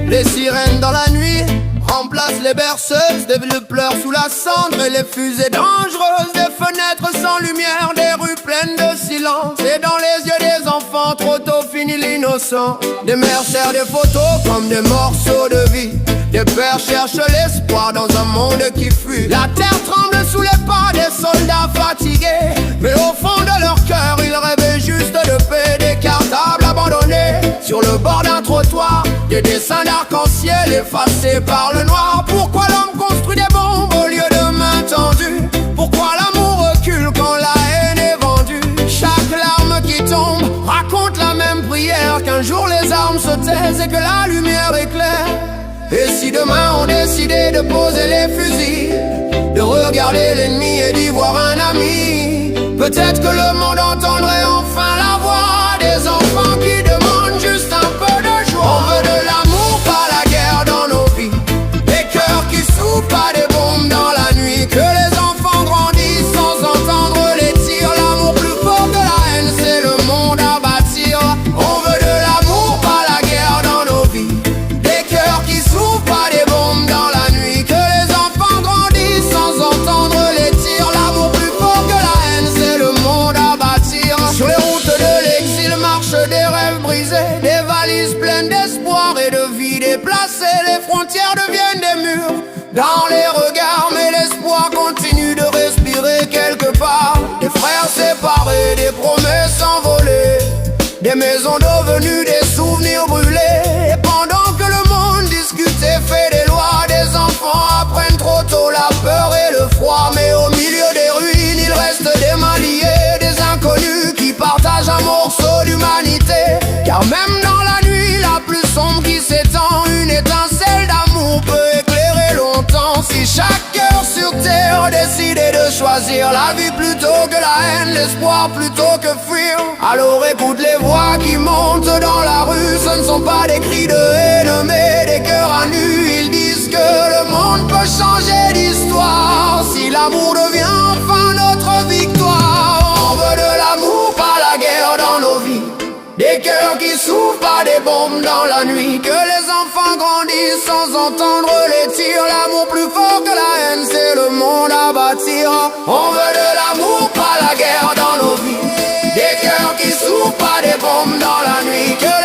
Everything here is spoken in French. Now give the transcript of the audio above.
Les sirènes dans la nuit remplacent les berceuses, des vieux pleurs sous la cendre et les fusées dangereuses, des fenêtres sans lumière, des rues pleines de silence. Et dans les yeux des enfants, trop tôt finit l'innocent. Des mères serrent des photos comme des morceaux de vie. Des pères cherchent l'espoir dans un monde qui fuit. La terre tremble sous les pas des soldats fatigués, mais au fond de leur cœur, ils rêvaient juste de paix. Des cartables abandonnés sur le bord d'un trottoir, des dessins d'arc-en-ciel effacés par le noir. Pourquoi l'homme construit des bombes au lieu de mains tendues? Pourquoi l'amour recule quand la haine est vendue? Chaque larme qui tombe raconte la même prière, qu'un jour les armes se taisent et que la lumière éclaire. Et si demain on décidait de poser les fusils, de regarder l'ennemi et d'y voir un ami, peut-être que le monde entendrait enfin la voix des enfants qui demandent juste un peu de joie. On veut de l'amour, pas la guerre dans nos vies, des cœurs qui souffrent, pas des bombes dans la nuit. Que les enfants grandissent sans entendre les tirs. L'amour plus fort que la haine, c'est le monde à bâtir. On veut de l'amour, pas la guerre dans nos vies, des cœurs qui souffrent, pas des bombes dans la nuit. Que les enfants grandissent sans entendre les tirs. L'amour plus fort que la haine, c'est le monde à bâtir. Sur les routes de l'exil marchent des rêves brisés, des valises pleines d'espoir et de vie déplacée. Les frontières deviennent des murs dans les regards, mais l'espoir continue de respirer quelque part. Des frères séparés, des promesses envolées, des maisons devenues des souvenirs brûlés. Et pendant que le monde discute et fait des lois, des enfants apprennent trop tôt la peur et le froid. Mais au milieu des ruines, il reste des mains liées, des inconnus qui partagent un morceau d'humanité. Car même dans la nuit la plus sombre qui s'étend, une étincelle d'amour peut éclairer longtemps. Si chaque cœur sur terre décidait de choisir la vie plutôt que la haine, l'espoir plutôt que fuir, alors écoute les voix qui montent dans la rue. Ce ne sont pas des cris de haine mais des cœurs à nu. Ils disent que le monde peut changer d'histoire si l'amour devient enfin notre victoire. On veut de l'amour, pas la guerre dans nos vies, des cœurs qui souffrent, pas des bombes dans la nuit. Que les enfants grandissent sans entendre les tirs. L'amour plus fort que la haine, c'est le monde à bâtir. On veut de l'amour, pas la guerre dans nos vies, des cœurs qui souffrent, pas des bombes dans la nuit. Que